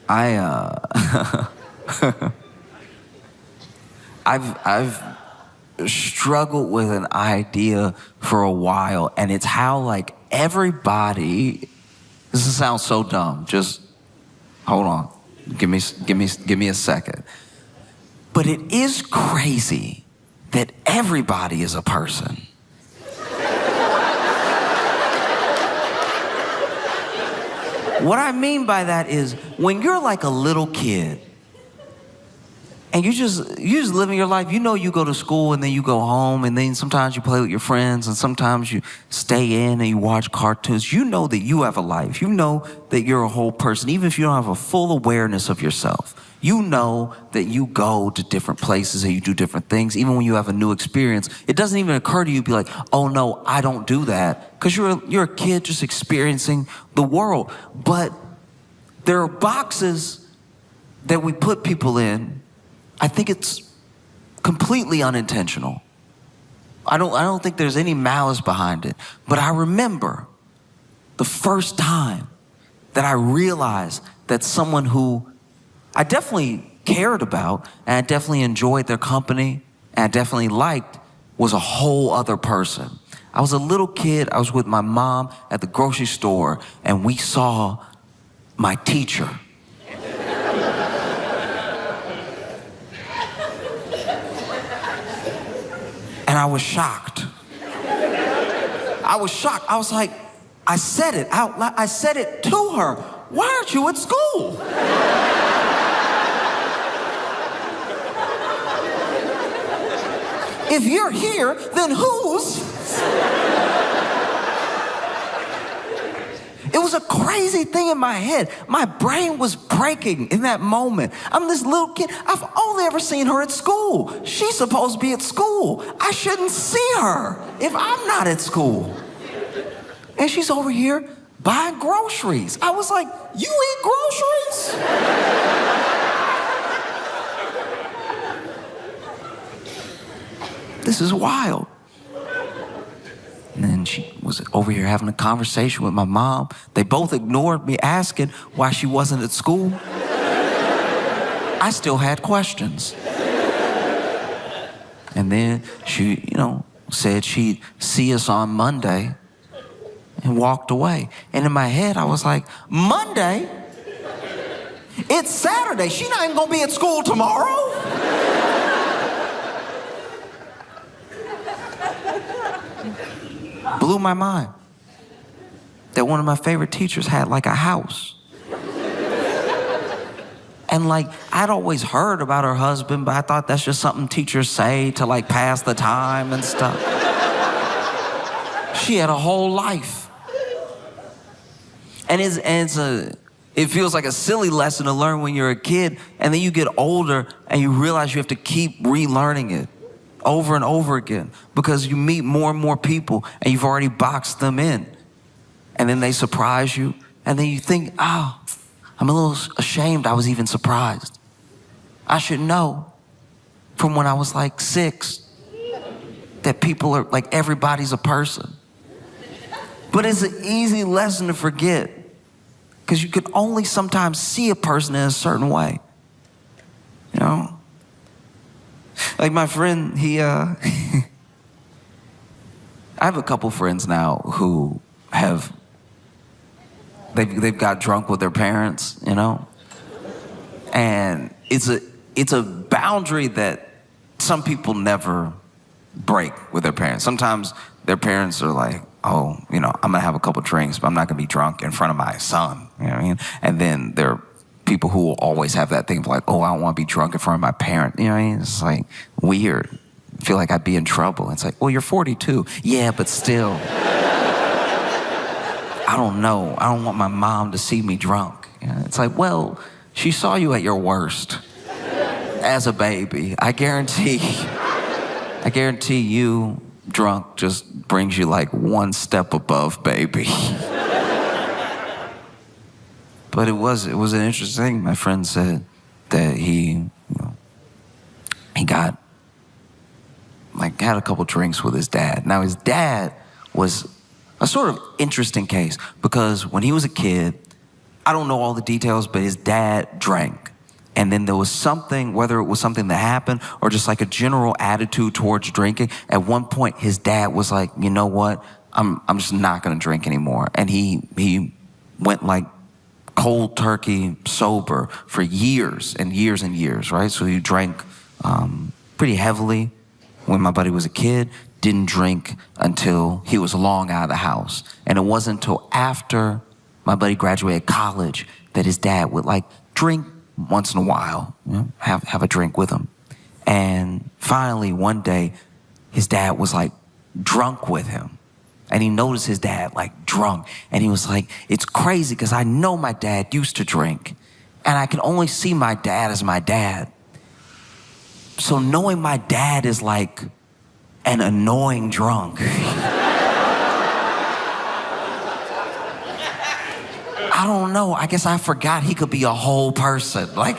I I've struggled with an idea for a while, and it's how like everybody. This sounds so dumb. Just hold on. Give me a second. But it is crazy that everybody is a person. What I mean by that is when you're like a little kid and you just living your life, you know, you go to school and then you go home and then sometimes you play with your friends and sometimes you stay in and you watch cartoons. You know that you have a life. You know that you're a whole person, even if you don't have a full awareness of yourself. You know that you go to different places and you do different things. Even when you have a new experience, it doesn't even occur to you to be like, oh no, I don't do that. Because you're a kid just experiencing the world. But there are boxes that we put people in. I think it's completely unintentional. I don't think there's any malice behind it. But I remember the first time that I realized that someone who I definitely cared about and I definitely enjoyed their company and I definitely liked was a whole other person. I was a little kid. I was with my mom at the grocery store and we saw my teacher. And I was shocked. I was like, I said it out loud. I said it to her. Why aren't you at school? If you're here, then whose? It was a crazy thing in my head. My brain was breaking in that moment. I'm this little kid. I've only ever seen her at school. She's supposed to be at school. I shouldn't see her if I'm not at school. And she's over here buying groceries. I was like, you eat groceries? This is wild. And then she was over here having a conversation with my mom. They both ignored me asking why she wasn't at school. I still had questions. And then she, said she'd see us on Monday and walked away. And in my head, I was like, Monday? It's Saturday. She's not even gonna be at school tomorrow. Blew my mind that one of my favorite teachers had like a house. And like, I'd always heard about her husband, but I thought that's just something teachers say to like pass the time and stuff. She had a whole life. And it feels like a silly lesson to learn when you're a kid, and then you get older and you realize you have to keep relearning it over and over again because you meet more and more people and you've already boxed them in. And then they surprise you and then you think, oh, I'm a little ashamed I was even surprised. I should know from when I was like 6 that people are like, everybody's a person. But it's an easy lesson to forget because you can only sometimes see a person in a certain way, Like my friend, I have a couple friends now who they've got drunk with their parents, and it's a boundary that some people never break with their parents. Sometimes their parents are like, oh, I'm gonna have a couple drinks, but I'm not gonna be drunk in front of my son, you know what I mean? And then there are people who will always have that thing of like, oh, I don't want to be drunk in front of my parent. You know what I mean? It's like weird. I feel like I'd be in trouble. It's like, well, you're 42. Yeah, but still. I don't know. I don't want my mom to see me drunk. It's like, well, she saw you at your worst as a baby. I guarantee you drunk just brings you like one step above baby. But it was an interesting thing. My friend said that he got had a couple drinks with his dad. Now his dad was a sort of interesting case because when he was a kid, I don't know all the details, but his dad drank. And then there was something, whether it was something that happened or just like a general attitude towards drinking. At one point, his dad was like, you know what? I'm just not gonna drink anymore. And he went like cold turkey sober for years and years and years, right? So he drank pretty heavily when my buddy was a kid, didn't drink until he was long out of the house. And it wasn't until after my buddy graduated college that his dad would like drink once in a while, you know, have a drink with him. And finally one day his dad was like drunk with him. And he noticed his dad like drunk. And he was like, it's crazy because I know my dad used to drink. And I can only see my dad as my dad. So knowing my dad is like an annoying drunk. I don't know. I guess I forgot he could be a whole person. Like,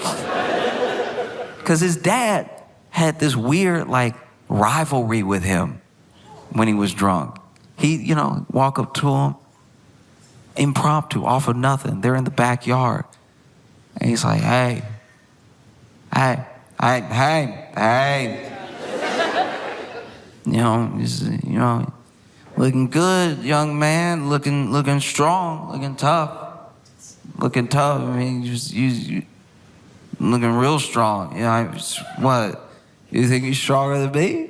because his dad had this weird like rivalry with him when he was drunk. He, you know, walk up to him, impromptu, off of nothing. They're in the backyard. And he's like, hey, you know, looking good, young man, looking strong, looking tough. I mean, you looking real strong. You know, what? You think you're stronger than me?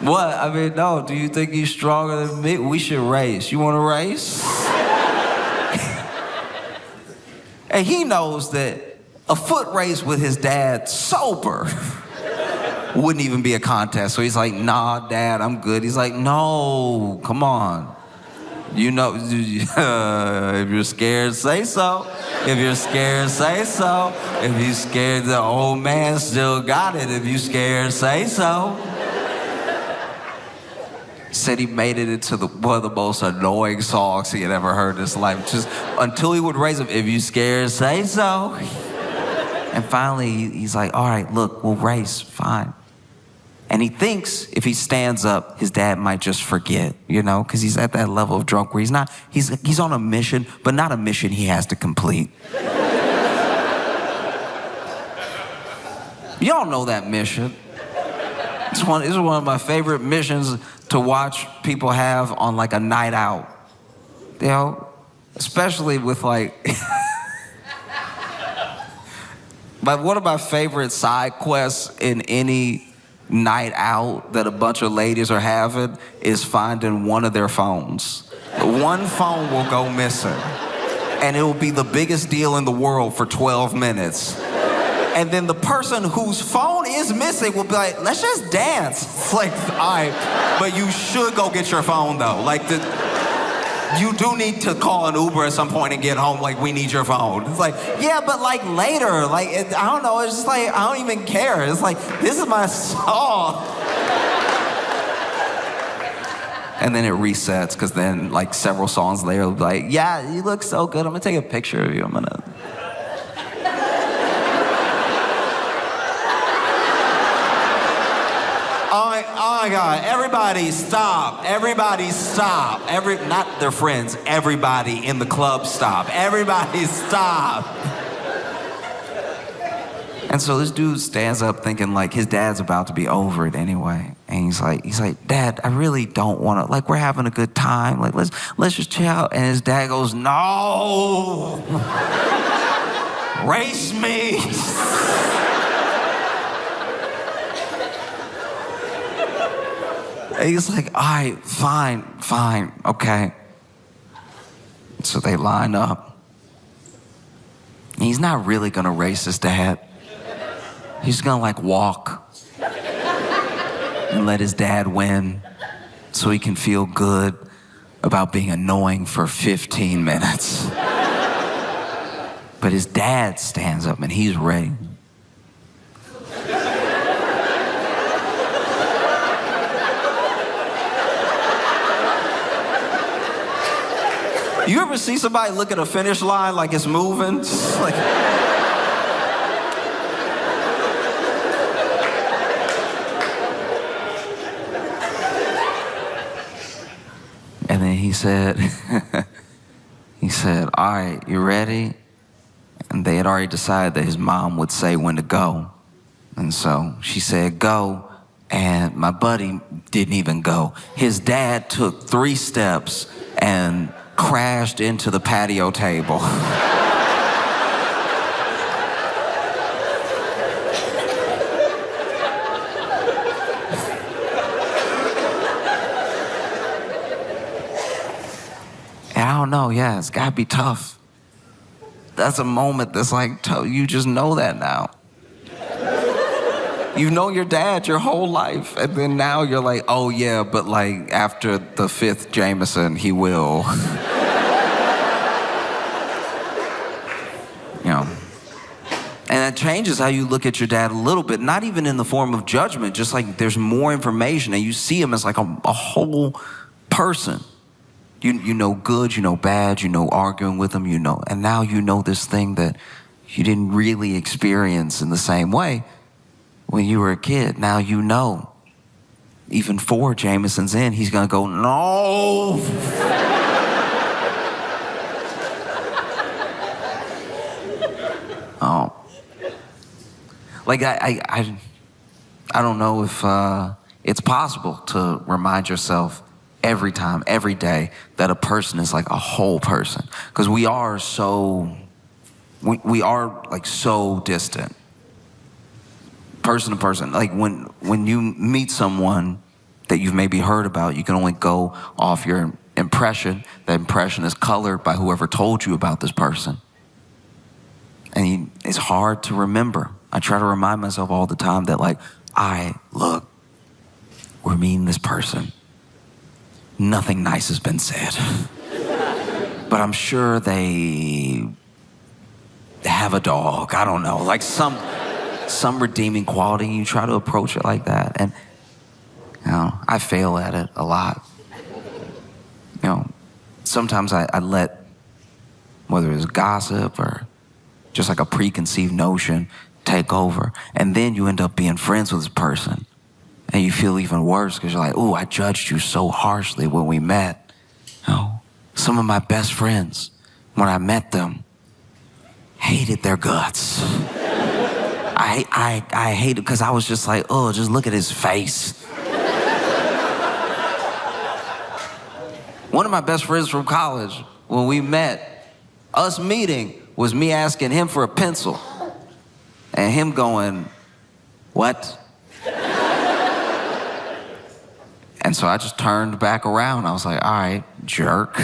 What? I mean, no, do you think you're stronger than me? We should race. You want to race? And he knows that a foot race with his dad sober wouldn't even be a contest. So he's like, nah, Dad, I'm good. He's like, no, come on. You know, if you're scared, say so. If you're scared, say so. If you're scared, the old man still got it. If you're scared, say so. Said he made it into one of the most annoying songs he had ever heard in his life. Just until he would raise him, if you scared, say so. And finally, he's like, all right, look, we'll race, fine. And he thinks if he stands up, his dad might just forget, you know, because he's at that level of drunk where he's on a mission, but not a mission he has to complete. Y'all know that mission. This is one of my favorite missions to watch people have on like a night out. You know, especially with like, but one of my favorite side quests in any night out that a bunch of ladies are having is finding one of their phones. One phone will go missing, and it will be the biggest deal in the world for 12 minutes. And then the person whose phone is missing will be like, let's just dance. It's like, all right, but you should go get your phone though. Like, you do need to call an Uber at some point and get home, like, we need your phone. It's like, yeah, but like later, like, I don't know, it's just like, I don't even care. It's like, this is my song. And then it resets, because then like several songs later, it'll be like, yeah, you look so good. I'm gonna take a picture of you. I'm gonna. Oh my God, everybody stop. Everybody stop. Not their friends, everybody in the club stop. Everybody stop. And so this dude stands up thinking like his dad's about to be over it anyway. And he's like, Dad, I really don't want to, like, we're having a good time. Like, let's just chill out. And his dad goes, no, race me. And he's like, all right, fine, okay. So they line up. And he's not really gonna race his dad. He's gonna like walk and let his dad win so he can feel good about being annoying for 15 minutes. But his dad stands up and he's ready. You ever see somebody look at a finish line like it's moving? Like, and then he said, all right, you ready? And they had already decided that his mom would say when to go. And so she said, go. And my buddy didn't even go. His dad took 3 steps and crashed into the patio table. And I don't know, yeah, it's gotta be tough. That's a moment that's like, you just know that now. You know your dad your whole life, and then now you're like, oh yeah, but like after the 5th Jameson, he will. You know. And it changes how you look at your dad a little bit, not even in the form of judgment, just like there's more information and you see him as like a whole person. You know good, you know bad, you know arguing with him, you know, and now you know this thing that you didn't really experience in the same way when you were a kid. Now you know. Even 4 Jamesons in, he's gonna go, no. Oh. Like I don't know if it's possible to remind yourself every time, every day, that a person is like a whole person. Because we are so distant. Person to person. Like when you meet someone that you've maybe heard about, you can only go off your impression. That impression is colored by whoever told you about this person. And it's hard to remember. I try to remind myself all the time that like, we're meeting this person. Nothing nice has been said. But I'm sure they have a dog. I don't know. Like some redeeming quality. You try to approach it like that. And, you know, I fail at it a lot. You know, sometimes I let, whether it's gossip or just like a preconceived notion, take over. And then you end up being friends with this person. And you feel even worse because you're like, oh, I judged you so harshly when we met. You know, some of my best friends, when I met them, hated their guts. I hated because I was just like, oh, just look at his face. One of my best friends from college, when we met, us meeting was me asking him for a pencil and him going, what? And so I just turned back around. I was like, all right, jerk.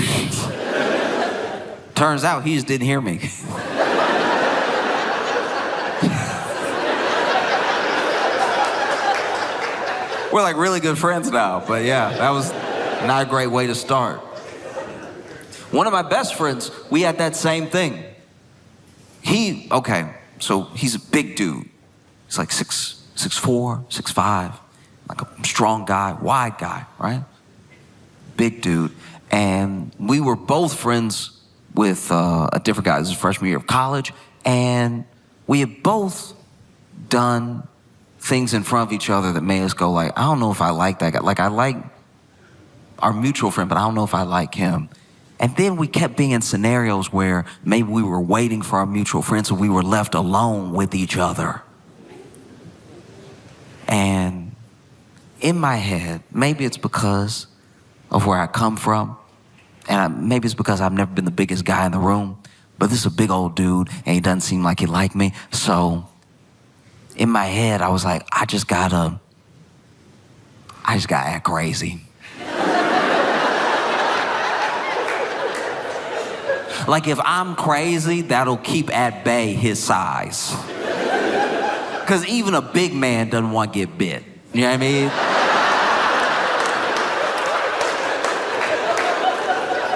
Turns out he just didn't hear me. We're like really good friends now, but yeah, that was not a great way to start. One of my best friends, we had that same thing. So he's a big dude. He's like 6'4", 6'5", like a strong guy, wide guy, right? Big dude. And we were both friends with a different guy. This is freshman year of college. And we had both done things in front of each other that made us go like, I don't know if I like that guy. Like I like our mutual friend, but I don't know if I like him. And then we kept being in scenarios where maybe we were waiting for our mutual friend, so we were left alone with each other. And in my head, maybe it's because of where I come from, and maybe it's because I've never been the biggest guy in the room, but this is a big old dude, and he doesn't seem like he liked me. So in my head, I was like, I just gotta act crazy. Like if I'm crazy, that'll keep at bay his size. Because even a big man doesn't want to get bit. You know what I mean?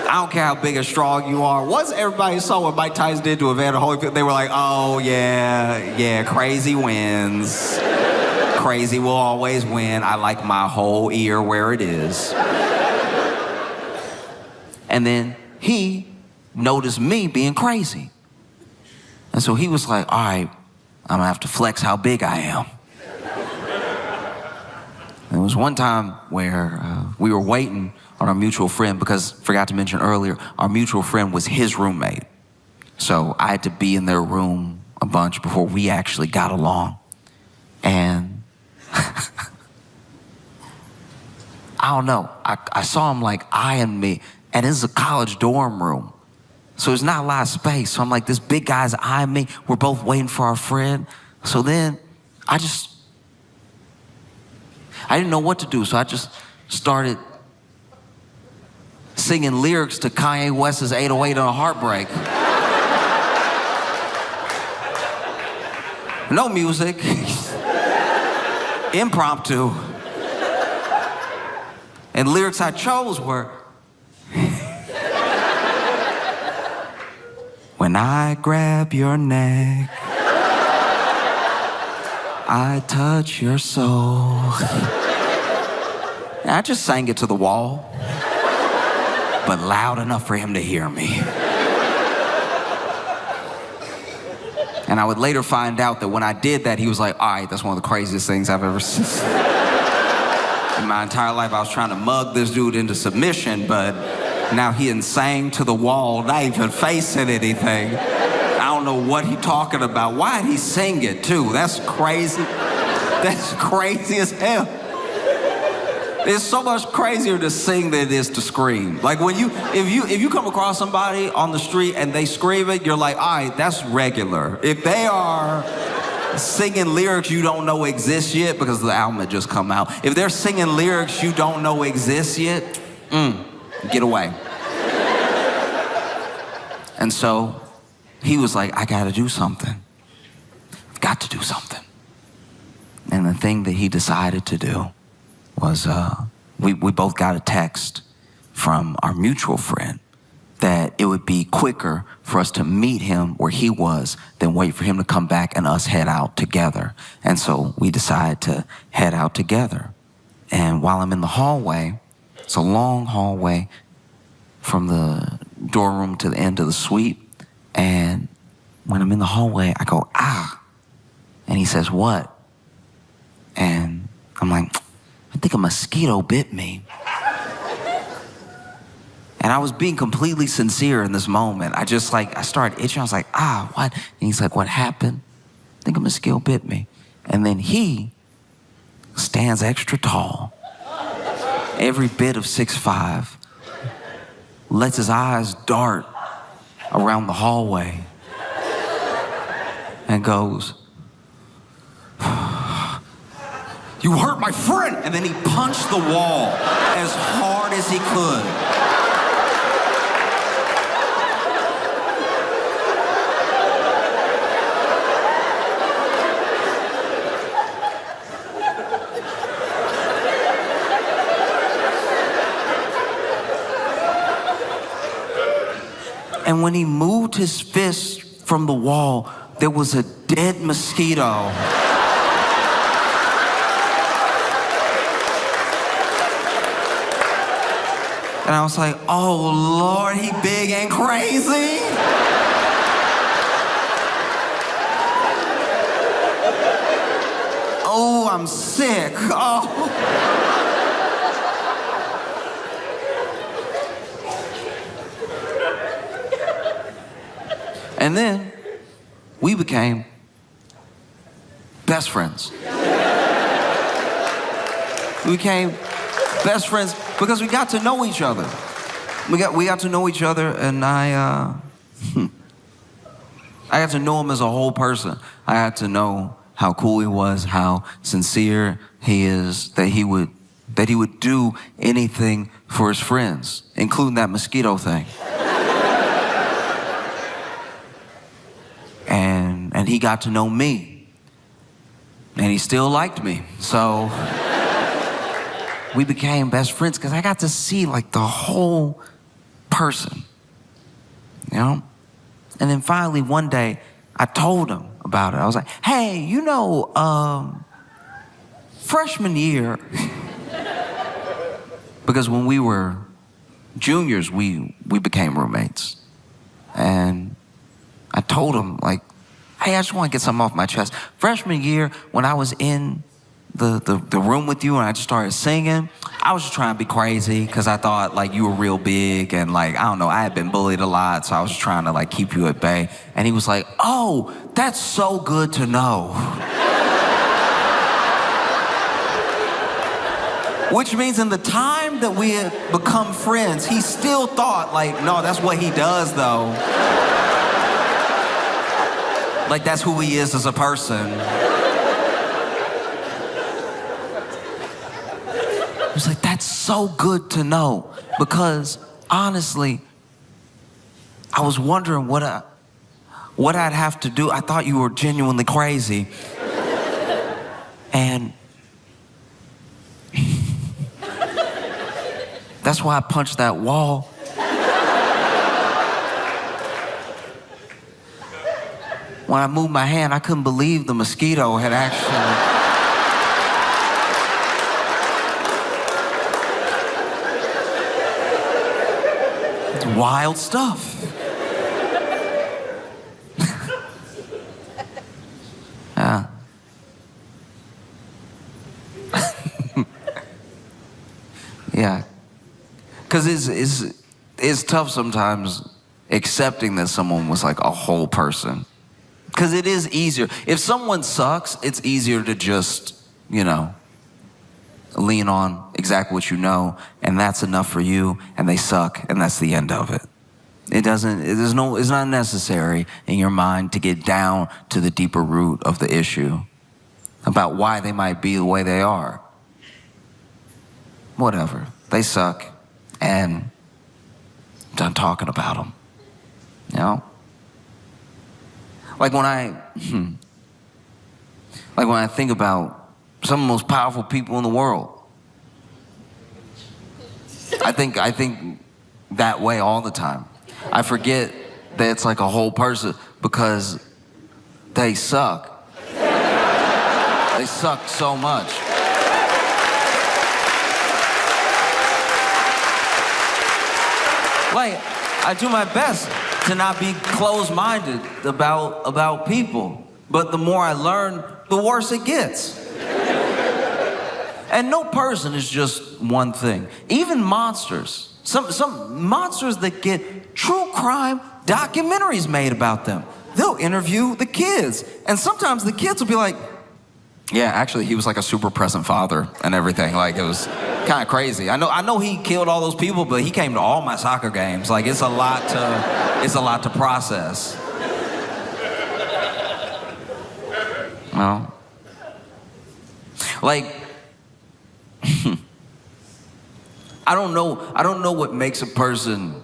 I don't care how big or strong you are. Once everybody saw what Mike Tyson did to Evander Holyfield, they were like, oh yeah, crazy wins. Crazy will always win. I like my whole ear where it is. And then he noticed me being crazy. And so he was like, all right, I'm gonna have to flex how big I am. There was one time where we were waiting on our mutual friend because, forgot to mention earlier, our mutual friend was his roommate. So I had to be in their room a bunch before we actually got along. And I don't know, I saw him like eyeing me, and this is a college dorm room. So there's not a lot of space. So I'm like, this big guy's eyeing me. We're both waiting for our friend. So then I didn't know what to do. So I just started singing lyrics to Kanye West's 808 on a Heartbreak. No music. Impromptu. And lyrics I chose were, when I grab your neck, I touch your soul. And I just sang it to the wall, but loud enough for him to hear me. And I would later find out that when I did that, he was like, all right, that's one of the craziest things I've ever seen. In my entire life, I was trying to mug this dude into submission, but now he done sang to the wall, not even facing anything. I don't know what he talking about. Why'd he sing it too? That's crazy. That's crazy as hell. It's so much crazier to sing than it is to scream. Like if you come across somebody on the street and they scream it, you're like, all right, that's regular. If they are singing lyrics you don't know exist yet, because the album had just come out, if they're singing lyrics you don't know exist yet, get away. And so he was like, I gotta do something. Got to do something. And the thing that he decided to do was we both got a text from our mutual friend that it would be quicker for us to meet him where he was than wait for him to come back and us head out together. And so we decided to head out together. And while I'm in the hallway, it's a long hallway from the door room to the end of the suite. And when I'm in the hallway, I go, ah. And he says, what? And I'm like, I think a mosquito bit me. And I was being completely sincere in this moment. I started itching. I was like, what? And he's like, what happened? I think a mosquito bit me. And then he stands extra tall, every bit of 6'5", lets his eyes dart around the hallway and goes, you hurt my friend. And then he punched the wall as hard as he could. And when he moved his fist from the wall, there was a dead mosquito. And I was like, oh Lord, he big and crazy. Oh, I'm sick. Oh. And then we became best friends. We became best friends because we got to know each other. We got to know each other, and I got to know him as a whole person. I got to know how cool he was, how sincere he is, that he would do anything for his friends, including that mosquito thing. And he got to know me, and he still liked me. So we became best friends because I got to see like the whole person, you know? And then finally one day I told him about it. I was like, hey, you know, freshman year, because when we were juniors, we became roommates. And I told him, like, hey, I just want to get something off my chest. Freshman year, when I was in the room with you and I just started singing. I was just trying to be crazy because I thought like you were real big and like, I don't know, I had been bullied a lot, so I was just trying to like keep you at bay. And he was like, oh, that's so good to know. Which means in the time that we had become friends, he still thought like, no, that's what he does though. Like that's who he is as a person. I was like, that's so good to know, because honestly, I was wondering what I'd have to do. I thought you were genuinely crazy. And that's why I punched that wall. When I moved my hand, I couldn't believe the mosquito had actually... Wild stuff. Yeah. Yeah. Because it's tough sometimes accepting that someone was like a whole person. Because it is easier. If someone sucks, it's easier to just, lean on exactly what you know, and that's enough for you, and they suck, and that's the end of it. It's not necessary in your mind to get down to the deeper root of the issue about why they might be the way they are. Whatever. They suck, and I'm done talking about them. Like when I think about some of the most powerful people in the world, I think that way all the time. I forget that it's like a whole person because they suck. They suck so much. Like, I do my best to not be closed-minded about people, but the more I learn, the worse it gets. And no person is just one thing. Even monsters. Some monsters that get true crime documentaries made about them. They'll interview the kids. And sometimes the kids will be like, yeah, actually, he was like a super present father and everything. Like, it was kind of crazy. I know he killed all those people, but he came to all my soccer games. Like, it's a lot to process. Well, like, I don't know what makes a person.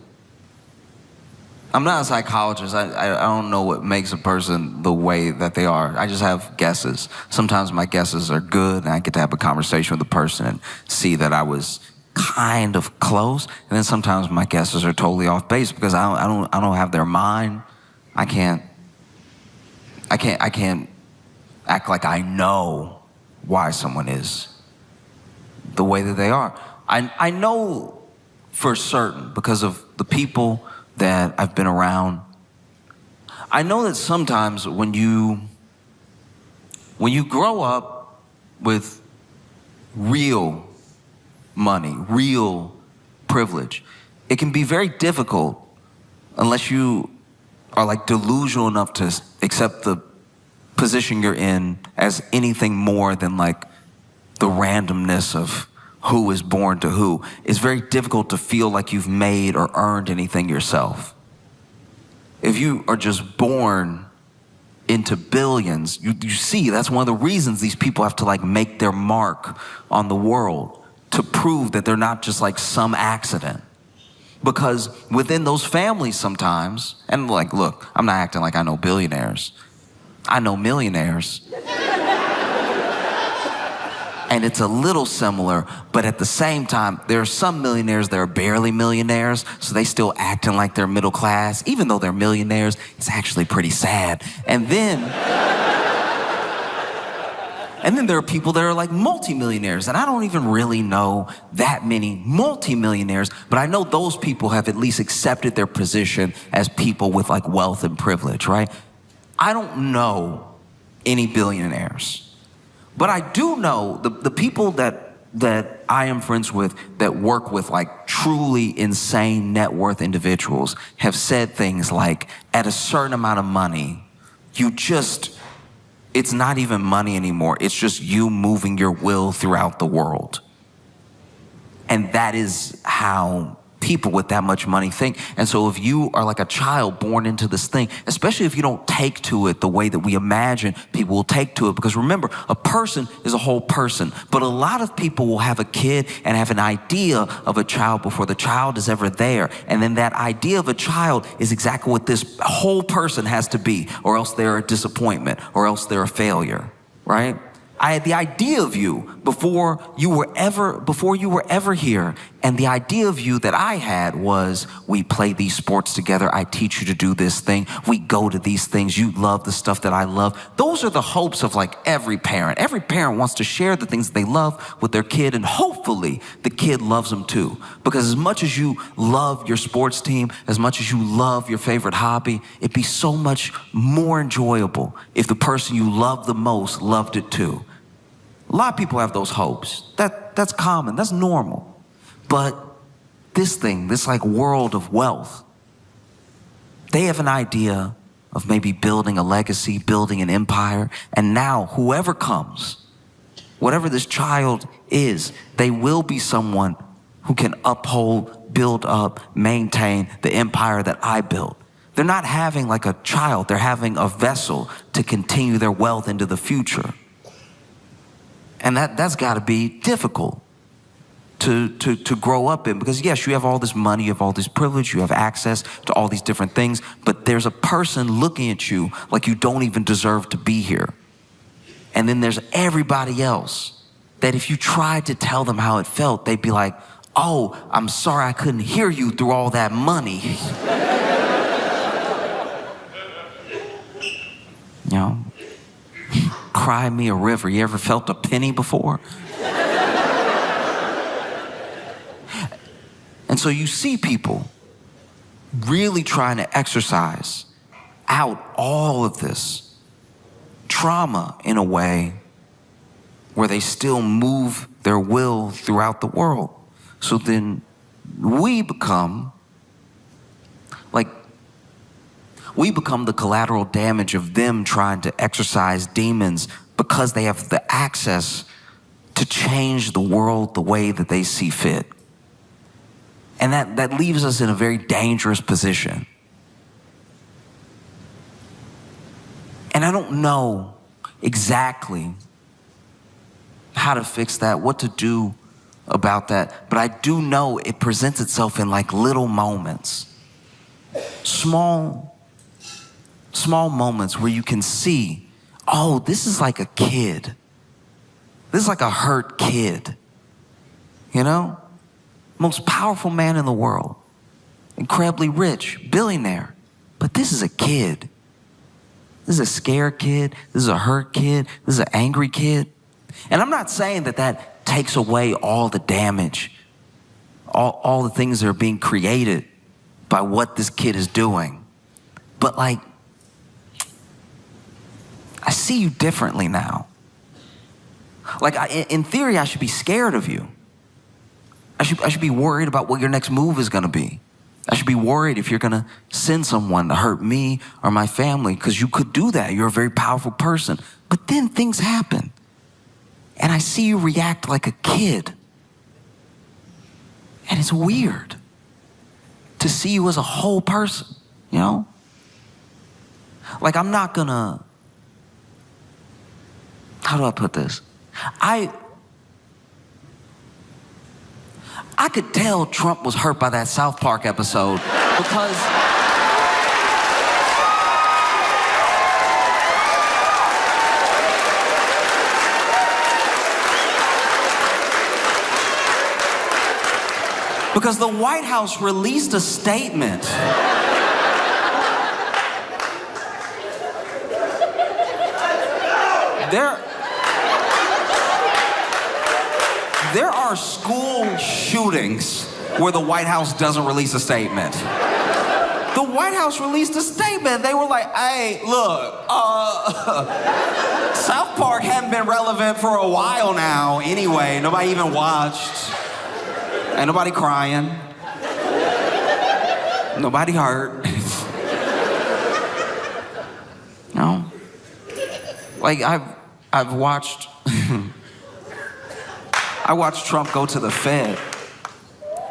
I'm not a psychologist. I don't know what makes a person the way that they are. I just have guesses. Sometimes my guesses are good, and I get to have a conversation with the person and see that I was kind of close. And then sometimes my guesses are totally off base because I don't have their mind. I can't act like I know why someone is the way that they are. I know for certain because of the people that I've been around. I know that sometimes when you grow up with real money, real privilege, it can be very difficult unless you are like delusional enough to accept the position you're in as anything more than like the randomness of who is born to who. It's very difficult to feel like you've made or earned anything yourself. If you are just born into billions, you see that's one of the reasons these people have to like make their mark on the world to prove that they're not just like some accident. Because within those families sometimes, and like, look, I'm not acting like I know billionaires. I know millionaires. And it's a little similar, but at the same time, there are some millionaires that are barely millionaires, so they still acting like they're middle class. Even though they're millionaires, it's actually pretty sad. And then there are people that are like multimillionaires, and I don't even really know that many multimillionaires, but I know those people have at least accepted their position as people with like wealth and privilege, right? I don't know any billionaires. But I do know the people that I am friends with that work with like truly insane net worth individuals have said things like, at a certain amount of money, it's not even money anymore. It's just you moving your will throughout the world. And that is how people with that much money think. And so if you are like a child born into this thing, especially if you don't take to it the way that we imagine people will take to it, because remember, a person is a whole person, but a lot of people will have a kid and have an idea of a child before the child is ever there. And then that idea of a child is exactly what this whole person has to be, or else they're a disappointment, or else they're a failure, right? I had the idea of you before you were ever here. And the idea of you that I had was, we play these sports together. I teach you to do this thing. We go to these things. You love the stuff that I love. Those are the hopes of like every parent. Every parent wants to share the things they love with their kid, and hopefully the kid loves them too. Because as much as you love your sports team, as much as you love your favorite hobby, it'd be so much more enjoyable if the person you love the most loved it too. A lot of people have those hopes. That's common, that's normal. But this like world of wealth, they have an idea of maybe building a legacy, building an empire, and now whoever comes, whatever this child is, they will be someone who can uphold, build up, maintain the empire that I built. They're not having like a child, they're having a vessel to continue their wealth into the future. And that's got to be difficult to grow up in, because yes, you have all this money, you have all this privilege, you have access to all these different things, but there's a person looking at you like you don't even deserve to be here. And then there's everybody else that if you tried to tell them how it felt, they'd be like, oh, I'm sorry I couldn't hear you through all that money. You know? Cry me a river. You ever felt a penny before? And so you see people really trying to exercise out all of this trauma in a way where they still move their will throughout the world. So then we become the collateral damage of them trying to exercise demons, because they have the access to change the world the way that they see fit. And that leaves us in a very dangerous position. And I don't know exactly how to fix that, what to do about that, but I do know it presents itself in like little moments. Small moments where you can see, oh, this is like a kid. This is like a hurt kid. You know? Most powerful man in the world. Incredibly rich, billionaire. But this is a kid. This is a scared kid. This is a hurt kid. This is an angry kid. And I'm not saying that takes away all the damage, all the things that are being created by what this kid is doing. But like, I see you differently now. Like, in theory, I should be scared of you. I should be worried about what your next move is going to be. I should be worried if you're going to send someone to hurt me or my family, because you could do that. You're a very powerful person. But then things happen, and I see you react like a kid. And it's weird to see you as a whole person, you know? Like, I'm not going to... How do I put this? I could tell Trump was hurt by that South Park episode because the White House released a statement. There are school shootings where the White House doesn't release a statement. The White House released a statement. They were like, hey, look, South Park hadn't been relevant for a while now anyway. Nobody even watched. Ain't nobody crying. Nobody hurt. No. Like, I've watched... I watched Trump go to the Fed.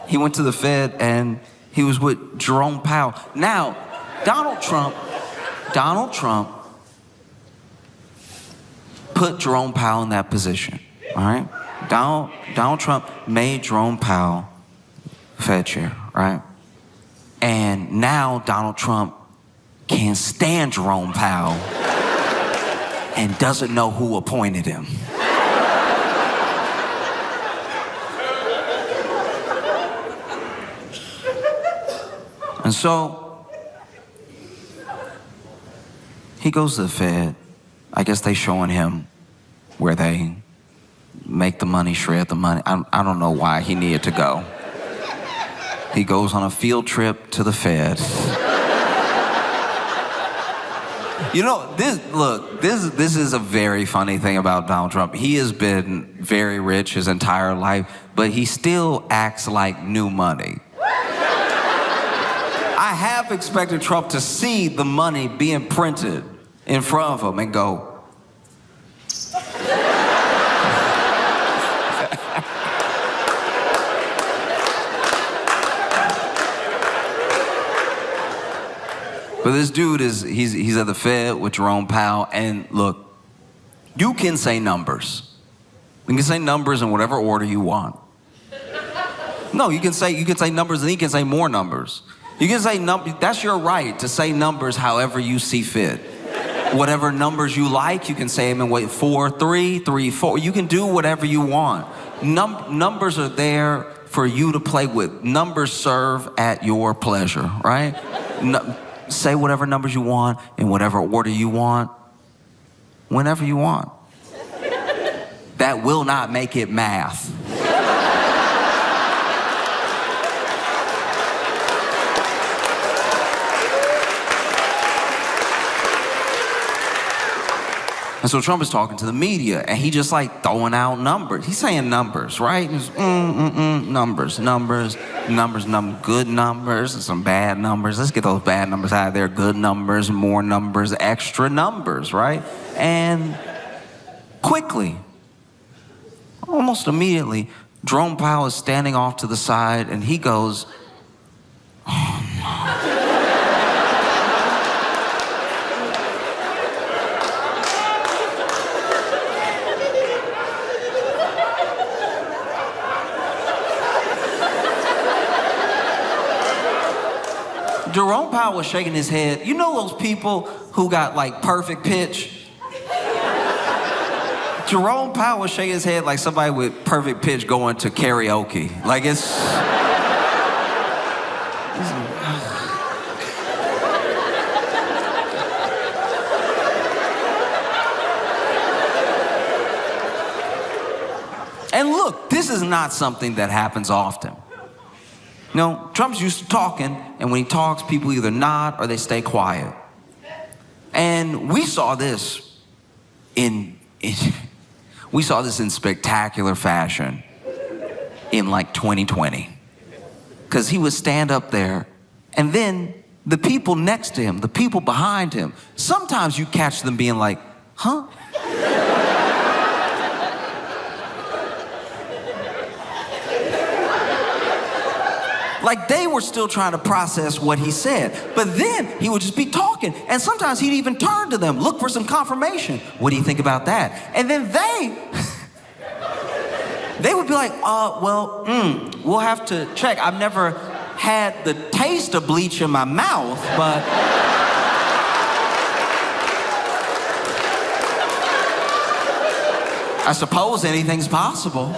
He went to the Fed and he was with Jerome Powell. Now, Donald Trump put Jerome Powell in that position, all right? Donald Trump made Jerome Powell Fed chair, right? And now Donald Trump can't stand Jerome Powell and doesn't know who appointed him. And so, he goes to the Fed. I guess they showing him where they make the money, shred the money. I don't know why he needed to go. He goes on a field trip to the Fed. You know, this is a very funny thing about Donald Trump. He has been very rich his entire life, but he still acts like new money. I have expected Trump to see the money being printed in front of him and go, but this dude he's at the Fed with Jerome Powell, and look, you can say numbers. You can say numbers in whatever order you want. No, you can say numbers and he can say more numbers. You can say numbers, that's your right to say numbers however you see fit. Whatever numbers you like, you can say them in 4, 3, 3, 4. You can do whatever you want. Numbers are there for you to play with. Numbers serve at your pleasure, right? Say whatever numbers you want in whatever order you want, whenever you want. That will not make it math. And so Trump is talking to the media, and he just like throwing out numbers. He's saying numbers, right? Just, numbers, good numbers, and some bad numbers. Let's get those bad numbers out of there. Good numbers, more numbers, extra numbers, right? And quickly, almost immediately, Jerome Powell is standing off to the side, and he goes, "Oh no." Jerome Powell was shaking his head. You know those people who got like perfect pitch? Jerome Powell was shaking his head like somebody with perfect pitch going to karaoke. Like it's And look, this is not something that happens often. No, Trump's used to talking, and when he talks, people either nod or they stay quiet. And we saw this in spectacular fashion in like 2020. Because he would stand up there, and then the people next to him, the people behind him, sometimes you catch them being like, huh? Like they were still trying to process what he said. But then he would just be talking. And sometimes he'd even turn to them, look for some confirmation. What do you think about that? And then they would be like, we'll have to check. I've never had the taste of bleach in my mouth, but... I suppose anything's possible.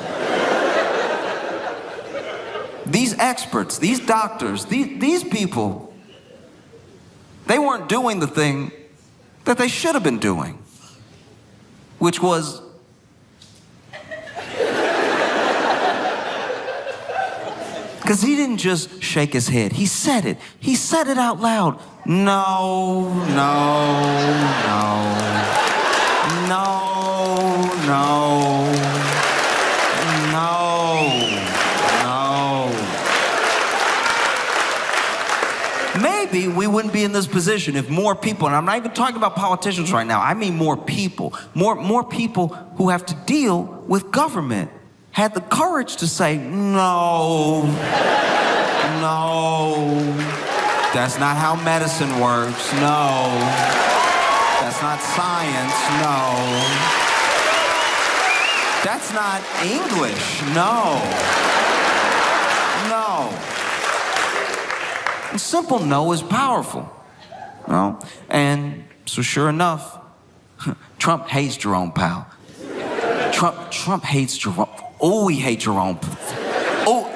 These experts, these doctors, these people, they weren't doing the thing that they should have been doing, which was because he didn't just shake his head. He said it. He said it out loud. No, no, no, no. No. Maybe we wouldn't be in this position if more people, and I'm not even talking about politicians right now, I mean more people, more people who have to deal with government had the courage to say, no, that's not how medicine works, no, that's not science, no, that's not English, no. A simple no is powerful, you know? And so sure enough, Trump hates Jerome Powell. Trump hates Jerome. Oh, he hates Jerome. Oh.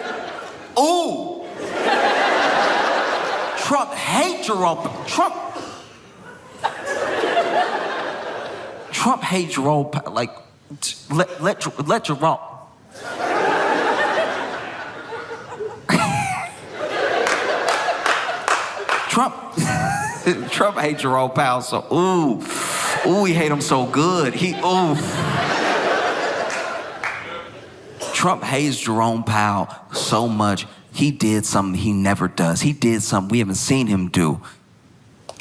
Trump hates Jerome. Trump hates Jerome. Like, let Jerome. Trump hates Jerome Powell, so he hate him so good. Trump hates Jerome Powell so much, he did something he never does. He did something we haven't seen him do.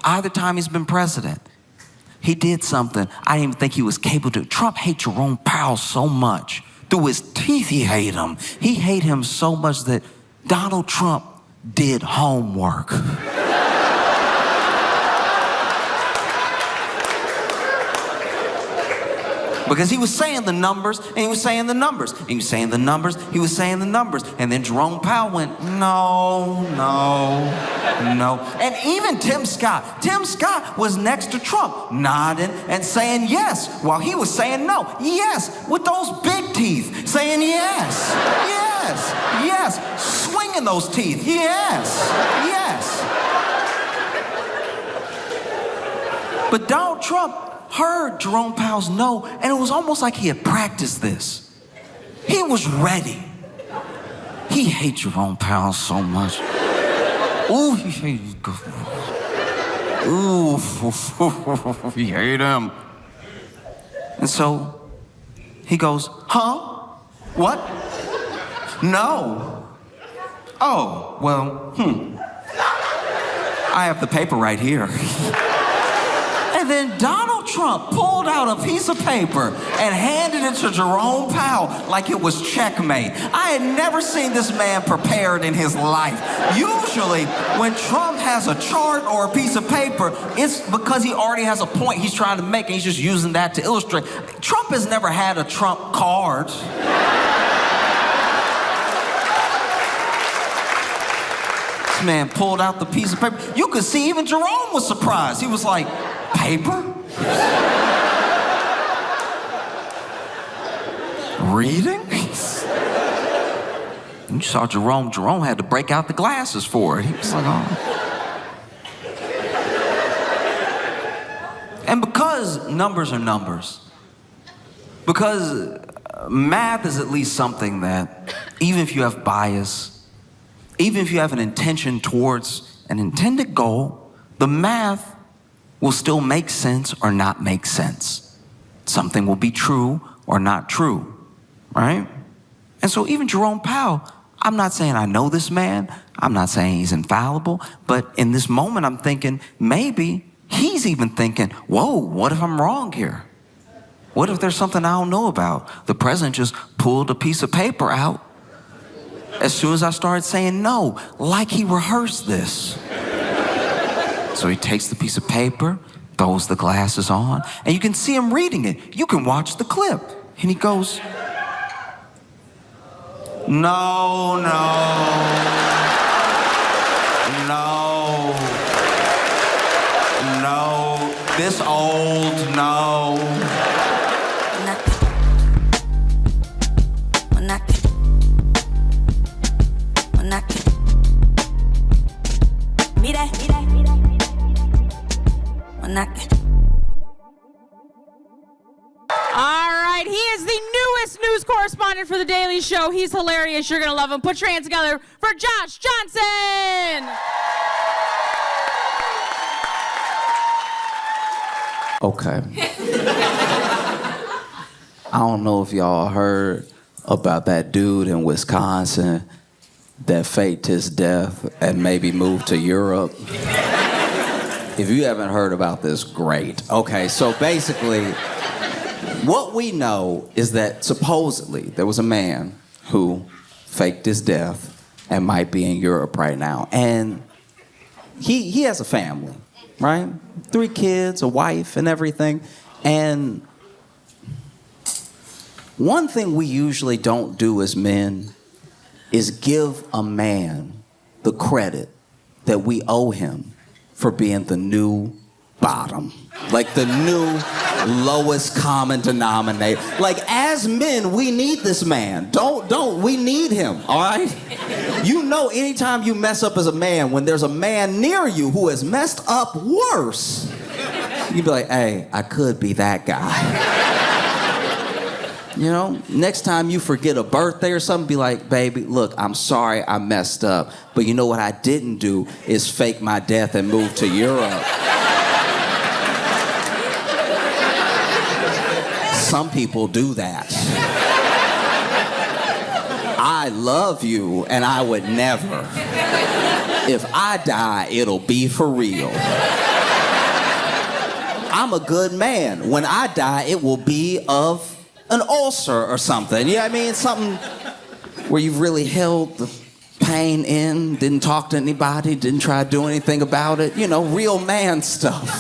Either time he's been president, he did something I didn't even think he was capable to do. Trump hates Jerome Powell so much. Through his teeth, he hate him. He hate him so much that Donald Trump did homework. Because he was saying the numbers, and he was saying the numbers, and he was saying the numbers, he was saying the numbers. And then Jerome Powell went, no. And even Tim Scott was next to Trump, nodding and saying yes, while he was saying no. Yes, with those big teeth, saying yes, swinging those teeth, yes. But Donald Trump heard Jerome Powell's no, and it was almost like he had practiced this. He was ready. He hates Jerome Powell so much. He hate him. And so he goes, huh? What? No. Oh, well, I have the paper right here. And then Donald Trump pulled out a piece of paper and handed it to Jerome Powell like it was checkmate. I had never seen this man prepared in his life. Usually, when Trump has a chart or a piece of paper, it's because he already has a point he's trying to make, and he's just using that to illustrate. Trump has never had a Trump card. This man pulled out the piece of paper. You could see even Jerome was surprised. He was like, paper? Reading? You saw Jerome. Jerome had to break out the glasses for it. He was like, oh. And because numbers are numbers, because math is at least something that, even if you have bias, even if you have an intention towards an intended goal, the math will still make sense or not make sense. Something will be true or not true, right? And so even Jerome Powell, I'm not saying I know this man, I'm not saying he's infallible, but in this moment I'm thinking maybe he's even thinking, whoa, what if I'm wrong here? What if there's something I don't know about? The president just pulled a piece of paper out as soon as I started saying no, like he rehearsed this. So he takes the piece of paper, throws the glasses on, and you can see him reading it. You can watch the clip. And he goes, no, this old, no. All right, he is the newest news correspondent for The Daily Show. He's hilarious. You're going to love him. Put your hands together for Josh Johnson. Okay. I don't know if y'all heard about that dude in Wisconsin that faked his death and maybe moved to Europe. If you haven't heard about this, great. Okay, so basically, what we know is that supposedly there was a man who faked his death and might be in Europe right now. And he has a family, right? 3 kids, a wife, and everything. And one thing we usually don't do as men is give a man the credit that we owe him for being the new bottom. Like the new lowest common denominator. Like as men, we need this man. We need him, all right? You know anytime you mess up as a man, when there's a man near you who has messed up worse, you'd be like, hey, I could be that guy. You know, next time you forget a birthday or something, be like, baby, look, I'm sorry I messed up. But you know what I didn't do is fake my death and move to Europe. Some people do that. I love you and I would never. If I die, it'll be for real. I'm a good man. When I die, it will be of an ulcer or something. You know what I mean? Something where you've really held the pain in, didn't talk to anybody, didn't try to do anything about it. You know, real man stuff.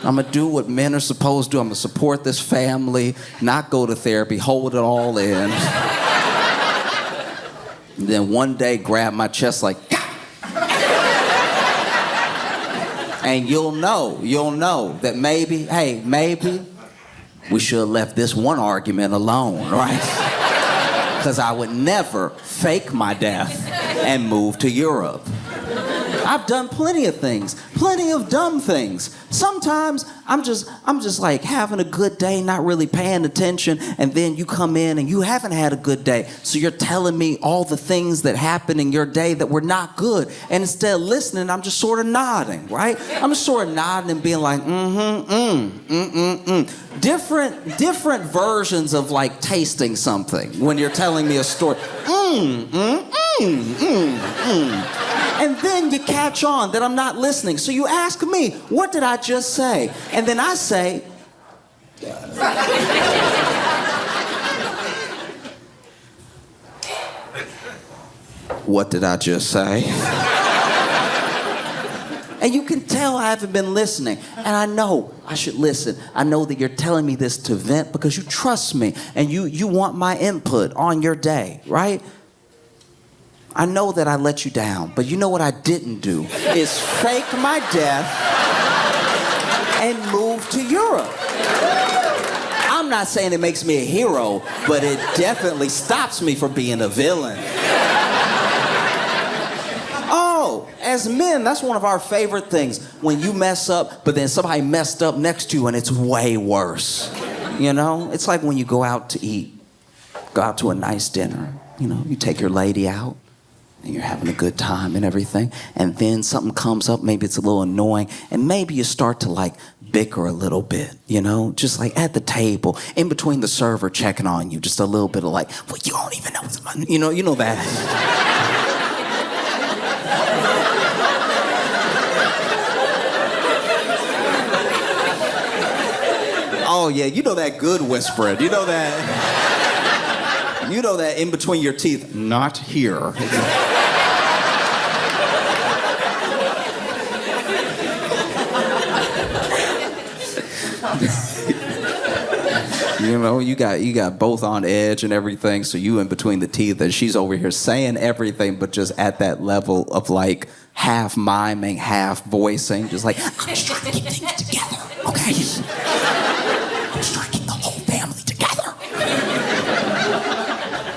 I'm gonna do what men are supposed to do. I'm gonna support this family, not go to therapy, hold it all in. And then one day grab my chest like, and you'll know that maybe we should have left this one argument alone, right? Because I would never fake my death and move to Europe. I've done plenty of things, plenty of dumb things. Sometimes I'm just like having a good day, not really paying attention, and then you come in and you haven't had a good day. So you're telling me all the things that happened in your day that were not good. And instead of listening, I'm just sort of nodding, right? I'm just sort of nodding and being like, Different versions of like tasting something when you're telling me a story. And then you catch on that I'm not listening. So you ask me, what did I just say? And then I say, what did I just say? And you can tell I haven't been listening. And I know I should listen. I know that you're telling me this to vent because you trust me and you want my input on your day, right? I know that I let you down, but you know what I didn't do is fake my death and move to Europe. I'm not saying it makes me a hero, but it definitely stops me from being a villain. Oh, as men, that's one of our favorite things. When you mess up, but then somebody messed up next to you and it's way worse. You know? It's like when you go out to eat, go out to a nice dinner. You know, you take your lady out. And you're having a good time and everything, and then something comes up, maybe it's a little annoying, and maybe you start to like bicker a little bit, you know, just like at the table, in between the server checking on you, just a little bit of like, well, you don't even know what's money, you know that. Oh yeah, you know that good whispering, you know that in between your teeth, not here. You know, you got both on edge and everything, so you in between the teeth, and she's over here saying everything, but just at that level of like half miming, half voicing, just like, I'm just trying to keep things together, okay? I'm just trying to keep the whole family together.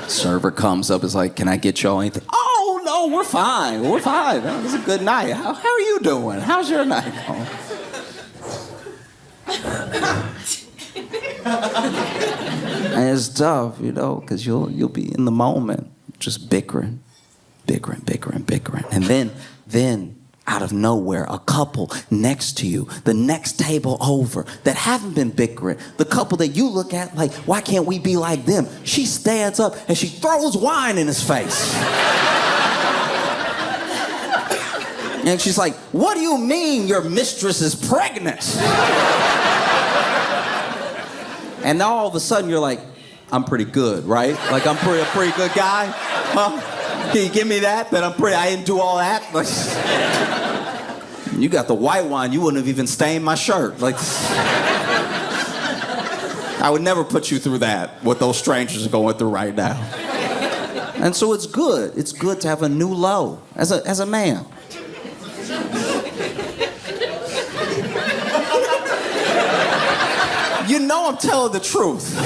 Server comes up, is like, can I get y'all anything? Oh, no, we're fine. We're fine. It was a good night. How are you doing? How's your night going? And it's tough, you know, because you'll be in the moment just bickering. And then out of nowhere, a couple next to you, the next table over, that haven't been bickering, the couple that you look at like, why can't we be like them? She stands up and she throws wine in his face. And she's like, what do you mean your mistress is pregnant? And now all of a sudden you're like, I'm pretty good, right? Like I'm a pretty good guy, huh? Can you give me that? I didn't do all that? Like, you got the white wine, you wouldn't have even stained my shirt. Like, I would never put you through that, what those strangers are going through right now. And so it's good. It's good to have a new low as a man. You know I'm telling the truth.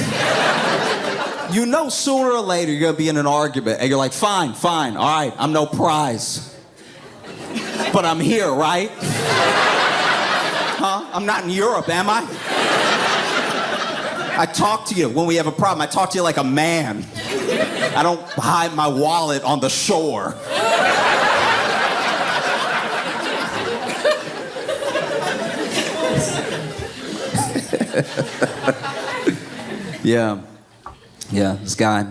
You know sooner or later you're gonna be in an argument and you're like, fine, all right, I'm no prize. But I'm here, right? Huh? I'm not in Europe, am I? I talk to you when we have a problem. I talk to you like a man. I don't hide my wallet on the shore. Yeah, this guy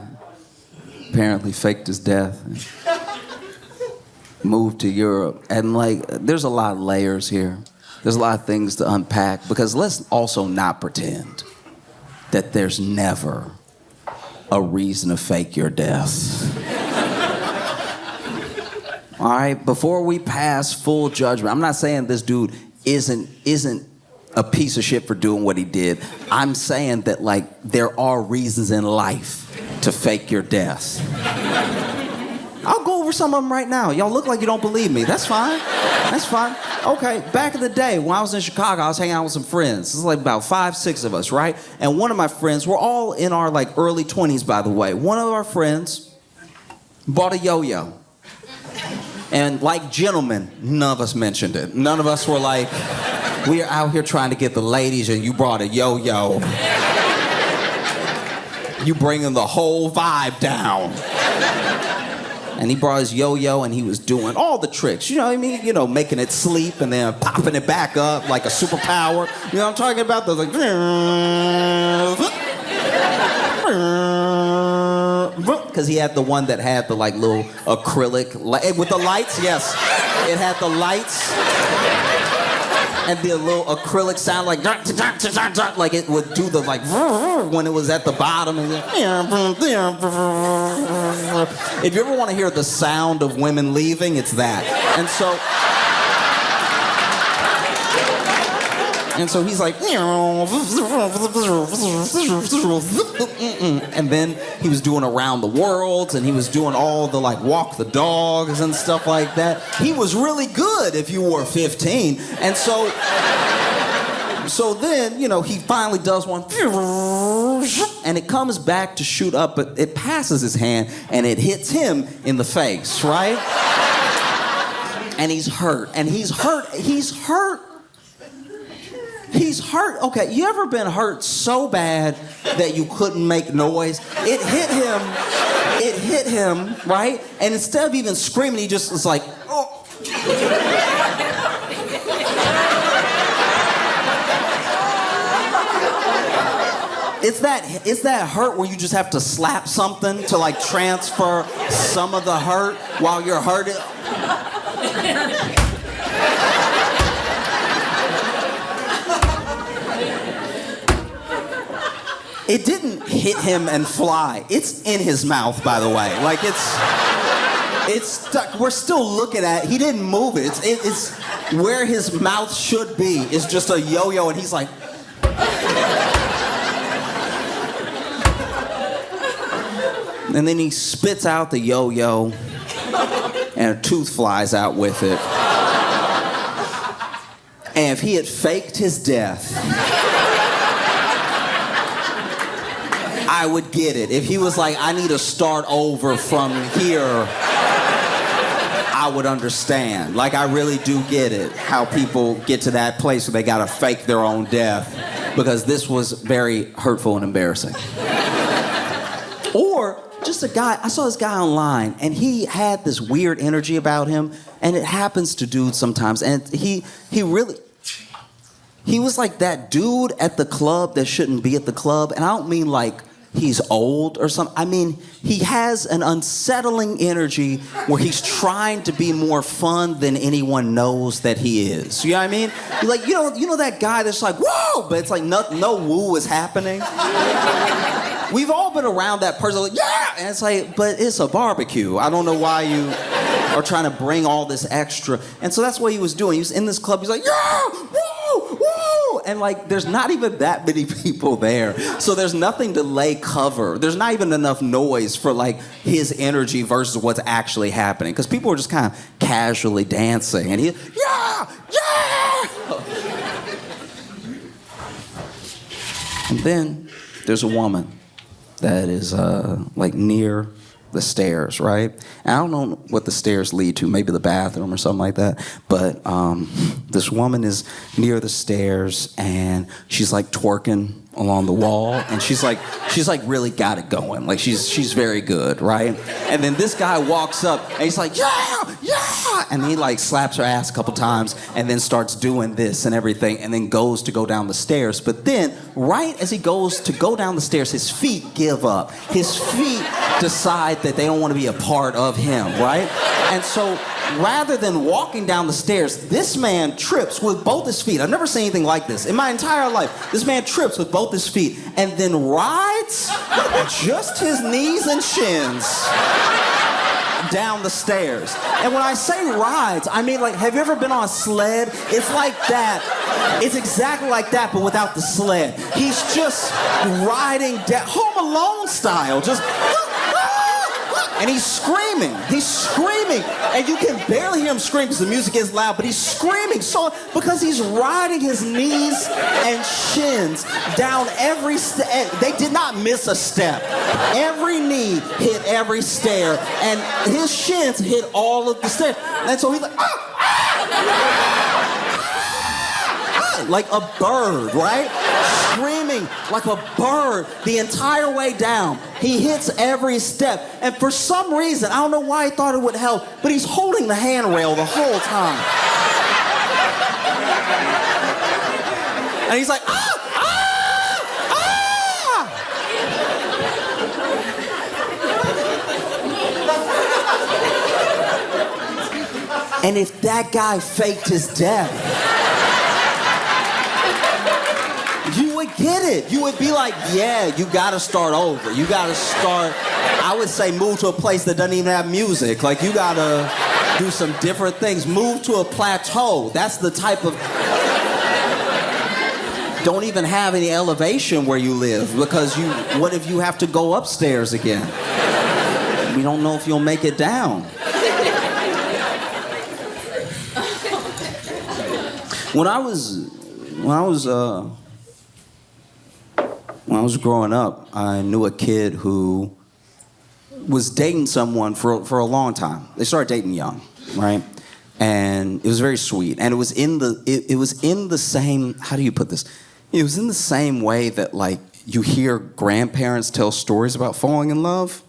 apparently faked his death and moved to Europe. And like, there's a lot of layers here. There's a lot of things to unpack, because let's also not pretend that there's never a reason to fake your death. All right, before we pass full judgment, I'm not saying this dude isn't a piece of shit for doing what he did. I'm saying that, like, there are reasons in life to fake your death. I'll go over some of them right now. Y'all look like you don't believe me. That's fine. Okay, back in the day, when I was in Chicago, I was hanging out with some friends. This is like about 5, 6 of us, right? And one of my friends, we're all in our, like, early 20s, by the way. One of our friends bought a yo-yo. And like gentlemen, none of us mentioned it. None of us were like, we are out here trying to get the ladies and you brought a yo-yo. You bringing the whole vibe down. And he brought his yo-yo and he was doing all the tricks. You know what I mean? You know, making it sleep and then popping it back up like a superpower. You know what I'm talking about? Those like... Because he had the one that had the like little acrylic... with the lights, yes. It had the lights. And the little acrylic sound like it would do the like when it was at the bottom. And if you ever want to hear the sound of women leaving, it's that. And so he's like, and then he was doing around the world, and he was doing all the like walk the dogs and stuff like that. He was really good if you were 15. And so then, you know, he finally does one, and it comes back to shoot up, but it passes his hand, and it hits him in the face, right? And he's hurt. Okay, you ever been hurt so bad that you couldn't make noise? It hit him, right? And instead of even screaming, he just was like, oh. It's that hurt where you just have to slap something to like transfer some of the hurt while you're hurting. It didn't hit him and fly. It's in his mouth, by the way. Like it's stuck. We're still looking at it. He didn't move it. It's where his mouth should be. It's just a yo-yo, and he's like. And then he spits out the yo-yo, and a tooth flies out with it. And if he had faked his death, I would get it. If he was like, I need to start over from here, I would understand. Like, I really do get it, how people get to that place where they gotta fake their own death, because this was very hurtful and embarrassing. Or just a guy, I saw this guy online, and he had this weird energy about him, and it happens to dudes sometimes, and he was like that dude at the club that shouldn't be at the club, and I don't mean like he's old or something. I mean, he has an unsettling energy where he's trying to be more fun than anyone knows that he is. You know what I mean? You're like, you know that guy that's like, whoa, but it's like no woo is happening. We've all been around that person, like, yeah, and it's like, but it's a barbecue. I don't know why you are trying to bring all this extra. And so that's what he was doing. He was in this club. He's like, yeah, woo, woo, and like, there's not even that many people there, so there's nothing to lay cover. There's not even enough noise for like his energy versus what's actually happening, because people are just kind of casually dancing, and he, yeah, yeah. And then there's a woman that is like near the stairs, right? And I don't know what the stairs lead to, maybe the bathroom or something like that. But this woman is near the stairs, and she's like twerking along the wall, and she's like really got it going. Like she's very good, right? And then this guy walks up, and he's like, yeah, yeah, and he like slaps her ass a couple times, and then starts doing this and everything, and then goes to go down the stairs. But then, right as he goes to go down the stairs, his feet give up. His feet decide that they don't want to be a part of him, right? And so, rather than walking down the stairs, this man trips with both his feet. I've never seen anything like this in my entire life. This man trips with both his feet and then rides just his knees and shins down the stairs. And when I say rides, I mean, like, have you ever been on a sled? It's like that. It's exactly like that, but without the sled. He's just riding down, Home Alone style, just... And he's screaming, and you can barely hear him scream because the music is loud, but he's screaming so because he's riding his knees and shins down every step. They did not miss a step. Every knee hit every stair, and his shins hit all of the stairs. And so he's like, like a bird, right? Screaming like a bird the entire way down. He hits every step. And for some reason, I don't know why he thought it would help, but he's holding the handrail the whole time. And he's like, And if that guy faked his death, you would get it. You would be like, yeah, you gotta start over. You gotta start, I would say move to a place that doesn't even have music. Like, you gotta do some different things. Move to a plateau. That's the type of... Don't even have any elevation where you live, because what if you have to go upstairs again? We don't know if you'll make it down. When I was growing up, I knew a kid who was dating someone for a long time. They started dating young, right? And it was very sweet. And it was in the same, how do you put this? It was in the same way that, like, you hear grandparents tell stories about falling in love,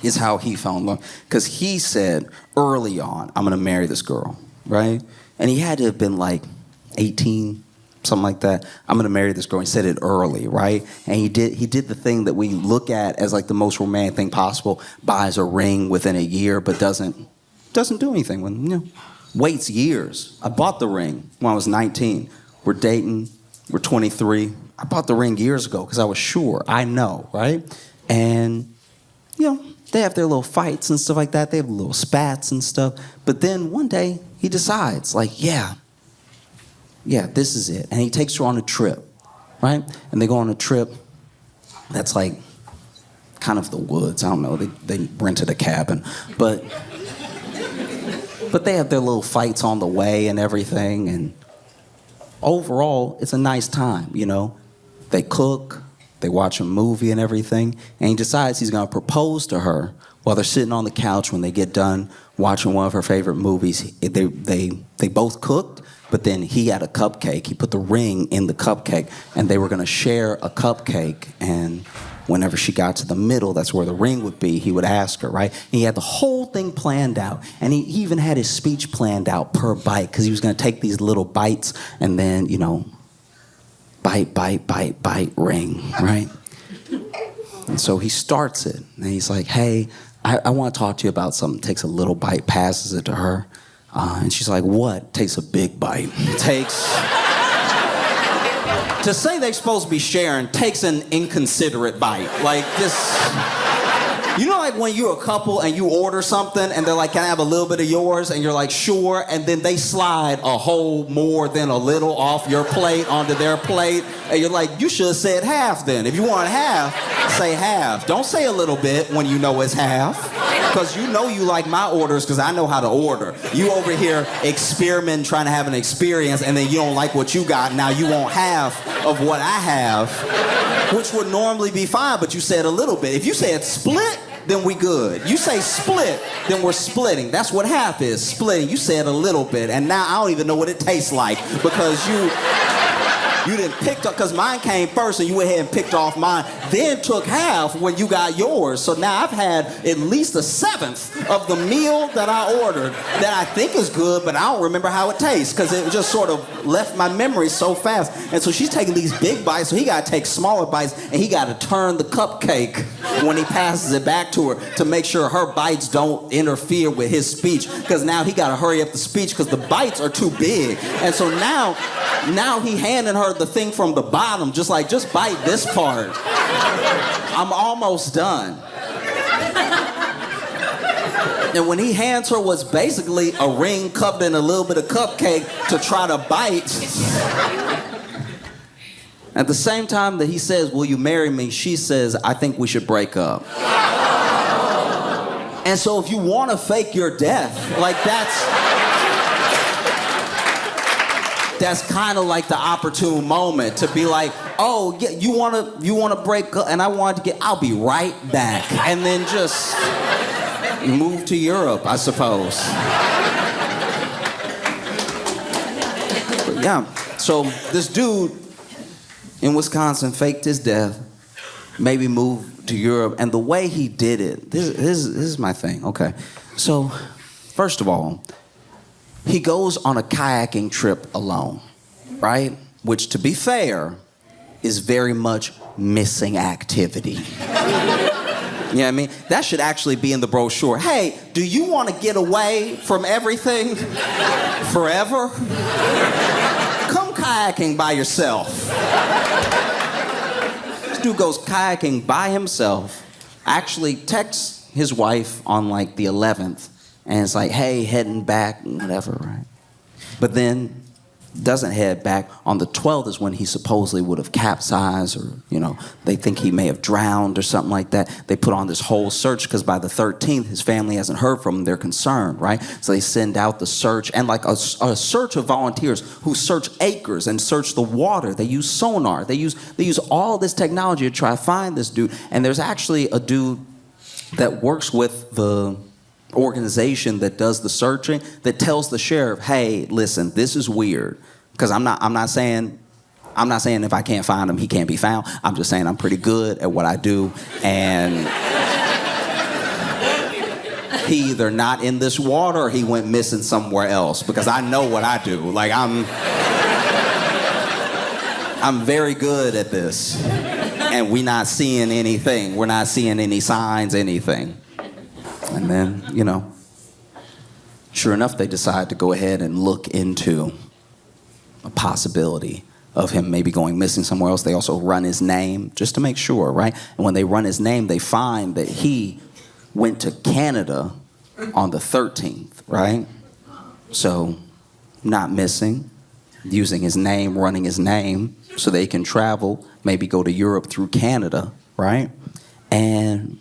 is how he fell in love. Because he said early on, I'm going to marry this girl, right? And he had to have been like 18, something like that. I'm gonna marry this girl. He said it early, right? And he did the thing that we look at as like the most romantic thing possible, buys a ring within a year, but doesn't do anything with, waits years. I bought the ring when I was 19. We're dating, we're 23. I bought the ring years ago because I was sure, I know, right? And, they have their little fights and stuff like that. They have little spats and stuff. But then one day, he decides, like, yeah, this is it. And he takes her on a trip, right? And they go on a trip that's like kind of the woods. I don't know. They rented a cabin. But they have their little fights on the way and everything. And overall, it's a nice time, They cook. They watch a movie and everything, and he decides he's going to propose to her while they're sitting on the couch when they get done watching one of her favorite movies. They both cooked, but then he had a cupcake. He put the ring in the cupcake, and they were going to share a cupcake, and whenever she got to the middle, that's where the ring would be, he would ask her, right? And he had the whole thing planned out. And he even had his speech planned out per bite, because he was going to take these little bites and then, bite, bite, bite, bite, ring, right? And so he starts it, and he's like, hey, I want to talk to you about something. Takes a little bite, passes it to her. And she's like, what? Takes a big bite. To say they're supposed to be sharing takes an inconsiderate bite. Like this, like when you're a couple and you order something and they're like, can I have a little bit of yours? And you're like, sure. And then they slide a whole more than a little off your plate onto their plate. And you're like, you should have said half then. If you want half, say half. Don't say a little bit when you know it's half. Because you like my orders because I know how to order. You over here experimenting, trying to have an experience, and then you don't like what you got. Now you want half of what I have, which would normally be fine, but you said a little bit. If you said split, then we good. You say split, then we're splitting. That's what half is, splitting. You said a little bit, and now I don't even know what it tastes like because you didn't pick up, because mine came first and you went ahead and picked off mine, then took half when you got yours. So now I've had at least a seventh of the meal that I ordered that I think is good, but I don't remember how it tastes because it just sort of left my memory so fast. And so she's taking these big bites, so he got to take smaller bites, and he got to turn the cupcake when he passes it back to her to make sure her bites don't interfere with his speech, because now he got to hurry up the speech because the bites are too big. And so now he handing her the thing from the bottom, just bite this part. I'm almost done. And when he hands her what's basically a ring covered in a little bit of cupcake to try to bite, at the same time that he says, will you marry me, she says, I think we should break up. And so if you want to fake your death, that's kind of like the opportune moment to be like, oh, yeah, you want to break up, and I want to I'll be right back. And then just move to Europe, I suppose. But yeah, so this dude in Wisconsin faked his death, maybe moved to Europe, and the way he did it, this is my thing, okay? So, first of all, he goes on a kayaking trip alone, right? Which, to be fair, is very much missing activity. You know what I mean? That should actually be in the brochure. Hey, do you want to get away from everything forever? Come kayaking by yourself. This dude goes kayaking by himself, actually texts his wife on the 11th, and it's like, hey, heading back, whatever, right? But then doesn't head back. On the 12th is when he supposedly would have capsized, or, they think he may have drowned or something like that. They put on this whole search because by the 13th, his family hasn't heard from him. They're concerned, right? So they send out the search, and a search of volunteers who search acres and search the water. They use sonar. They use all this technology to try to find this dude. And there's actually a dude that works with the organization that does the searching that tells the sheriff, hey, listen, this is weird, because I'm not saying if I can't find him, he can't be found. I'm just saying I'm pretty good at what I do, and he either not in this water or he went missing somewhere else, because I know what I do. I'm very good at this, and we're not seeing anything. We're not seeing any signs, anything. And then, sure enough, they decide to go ahead and look into a possibility of him maybe going missing somewhere else. They also run his name just to make sure, right? And when they run his name, they find that he went to Canada on the 13th, right? So, not missing, using his name, running his name so they can travel, maybe go to Europe through Canada, right? And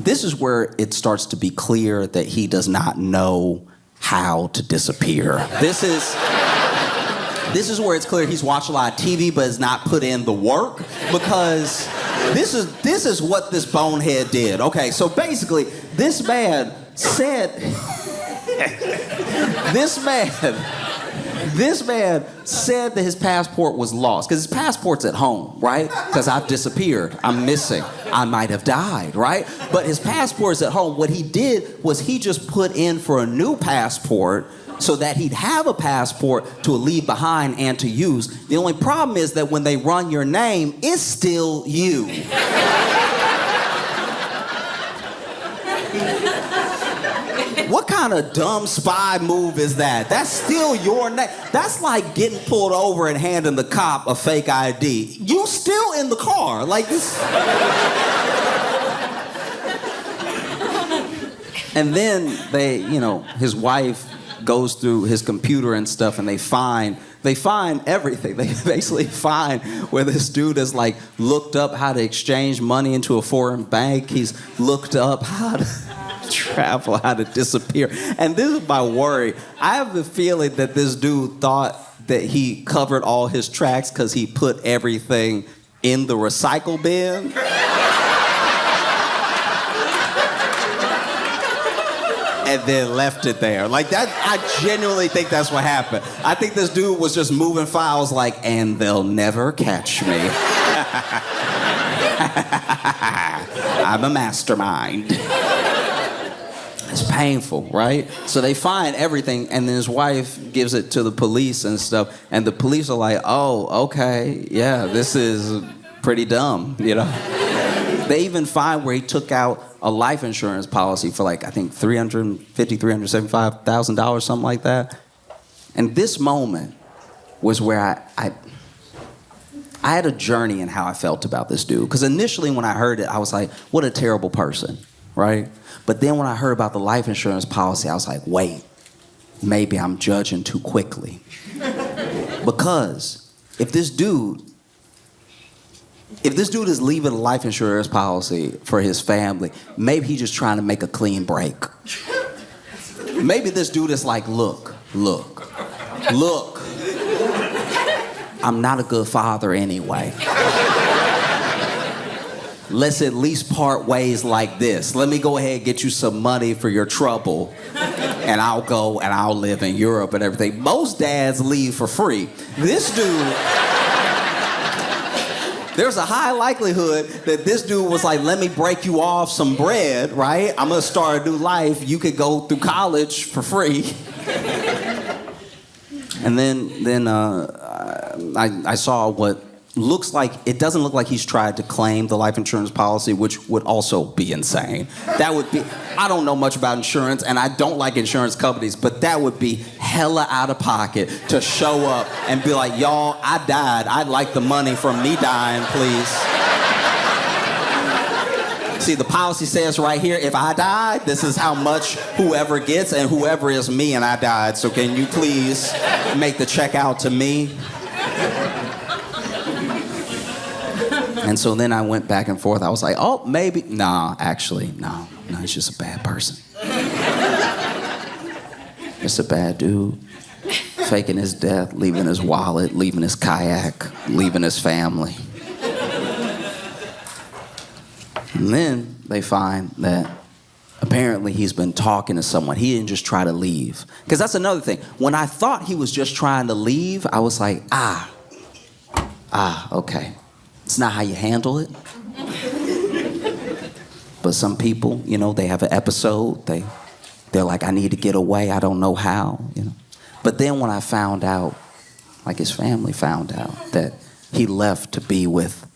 this is where it starts to be clear that he does not know how to disappear. This is where it's clear he's watched a lot of TV but has not put in the work, because this is what this bonehead did. Okay, so basically, this man This man said that his passport was lost because his passport's at home, right? Because I've disappeared. I'm missing. I might have died, right? But his passport is at home. What he did was he just put in for a new passport so that he'd have a passport to leave behind and to use. The only problem is that when they run your name, it's still you. What kind of dumb spy move is that? That's still your name. That's like getting pulled over and handing the cop a fake ID. You still in the car. Like this. And then his wife goes through his computer and stuff, and they find everything. They basically find where this dude has like looked up how to exchange money into a foreign bank. He's looked up how to travel, how to disappear. And this is my worry. I have the feeling that this dude thought that he covered all his tracks because he put everything in the recycle bin. And then left it there. Like that, I genuinely think that's what happened. I think this dude was just moving files like, and they'll never catch me. I'm a mastermind. It's painful, right? So they find everything, and then his wife gives it to the police and stuff, and the police are like, oh, okay, yeah, this is pretty dumb, They even find where he took out a life insurance policy for like, I think $375,000, something like that. And this moment was where I had a journey in how I felt about this dude. Because initially when I heard it, I was like, what a terrible person, right? But then when I heard about the life insurance policy, I was like, wait, maybe I'm judging too quickly. Because if this dude is leaving a life insurance policy for his family, maybe he's just trying to make a clean break. Maybe this dude is like, look. I'm not a good father anyway. Let's at least part ways like this. Let me go ahead and get you some money for your trouble. And I'll go and I'll live in Europe and everything. Most dads leave for free. This dude... There's a high likelihood that this dude was like, let me break you off some bread, right? I'm gonna start a new life. You could go through college for free. And then I saw what it doesn't look like he's tried to claim the life insurance policy, which would also be insane. That would be, I don't know much about insurance, and I don't like insurance companies, but that would be hella out of pocket to show up and be like, y'all, I died. I'd like the money from me dying, please. See, the policy says right here, if I died, this is how much whoever gets, and whoever is me and I died. So can you please make the check out to me? And so then I went back and forth. I was like, oh, maybe. Nah, actually, no, he's just a bad person. Just a bad dude. Faking his death, leaving his wallet, leaving his kayak, leaving his family. And then they find that apparently he's been talking to someone. He didn't just try to leave. Because that's another thing. When I thought he was just trying to leave, I was like, okay. It's not how you handle it. But some people, they have an episode. They're like, I need to get away. I don't know how, But then when I found out, like his family found out, that he left to be with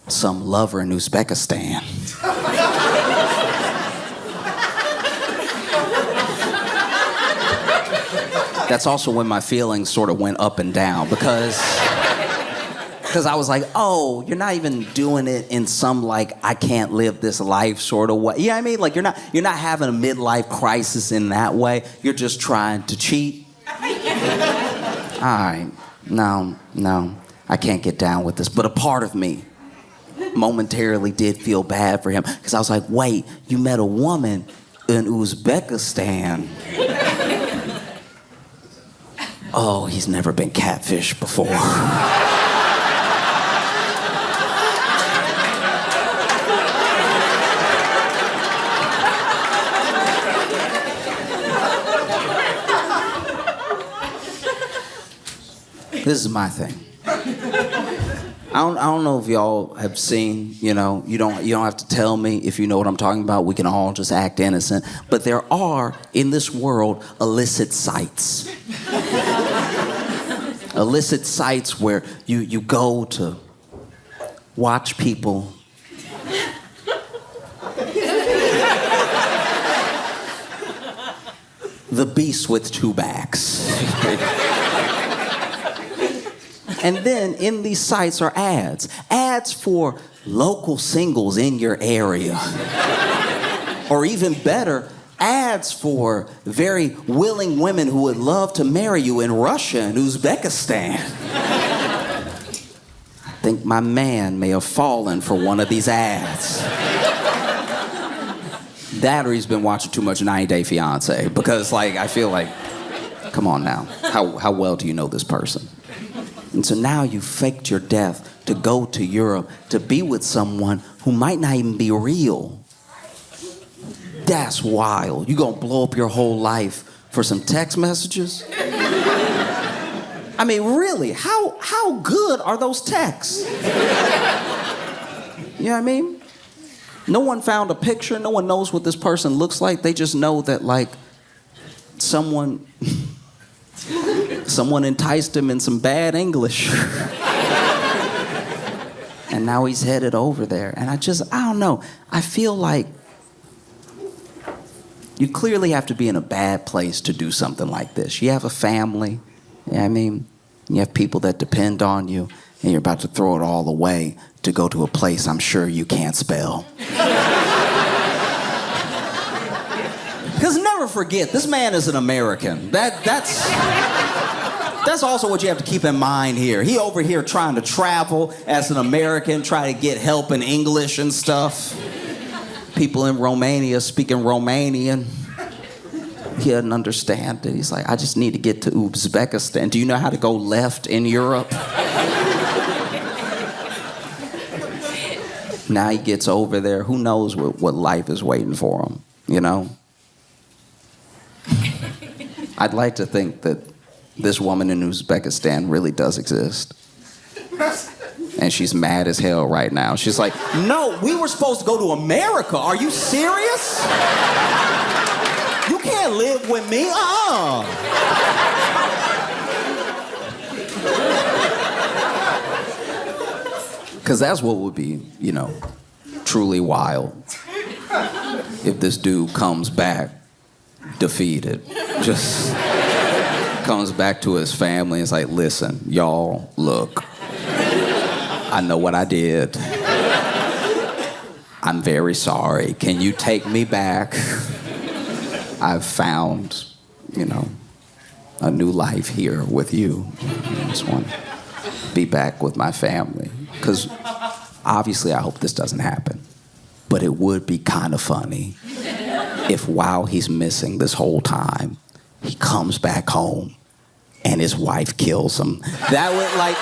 some lover in Uzbekistan. That's also when my feelings sort of went up and down because I was like, oh, you're not even doing it in some like I can't live this life sort of way. You know what I mean? Like you're not having a midlife crisis in that way. You're just trying to cheat. All right, no, I can't get down with this. But a part of me momentarily did feel bad for him because I was like, wait, you met a woman in Uzbekistan. Oh, he's never been catfished before. This is my thing. I don't know if y'all have seen, you know, you don't have to tell me if you know what I'm talking about. We can all just act innocent. But there are, in this world, illicit sites. Illicit sites where you go to watch people the beast with two backs. And then in these sites are ads. Ads for local singles in your area. Or even better, ads for very willing women who would love to marry you in Russia and Uzbekistan. I think my man may have fallen for one of these ads. That or he's been watching too much 90 Day Fiance, because like I feel like, come on now, how well do you know this person? And so now you faked your death to go to Europe to be with someone who might not even be real. That's wild. You gonna blow up your whole life for some text messages? I mean, really, how good are those texts? You know what I mean? No one found a picture. No one knows what this person looks like. They just know that, like, someone enticed him in some bad English. And now he's headed over there. And I don't know. I feel like you clearly have to be in a bad place to do something like this. You have a family, you know what I mean? You have people that depend on you, and you're about to throw it all away to go to a place I'm sure you can't spell. Because never forget, this man is an American. That's also what you have to keep in mind here. He over here trying to travel as an American, try to get help in English and stuff. People in Romania speaking Romanian. He doesn't understand it. He's like, I just need to get to Uzbekistan. Do you know how to go left in Europe? Now he gets over there. Who knows what life is waiting for him, you know? I'd like to think that this woman in Uzbekistan really does exist. And she's mad as hell right now. She's like, no, we were supposed to go to America. Are you serious? You can't live with me. Because that's what would be, you know, truly wild. If this dude comes back defeated. Just comes back to his family and is like, listen, y'all, look. I know what I did. I'm very sorry. Can you take me back? I've found, you know, a new life here with you. I just want to be back with my family. Because obviously I hope this doesn't happen. But it would be kind of funny if while he's missing this whole time, he comes back home and his wife kills him. That would like...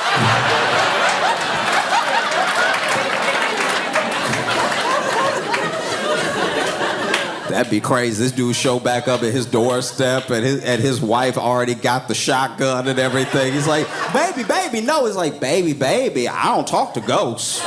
That'd be crazy. This dude show back up at his doorstep and his wife already got the shotgun and everything. He's like, baby, no. He's like, baby, I don't talk to ghosts.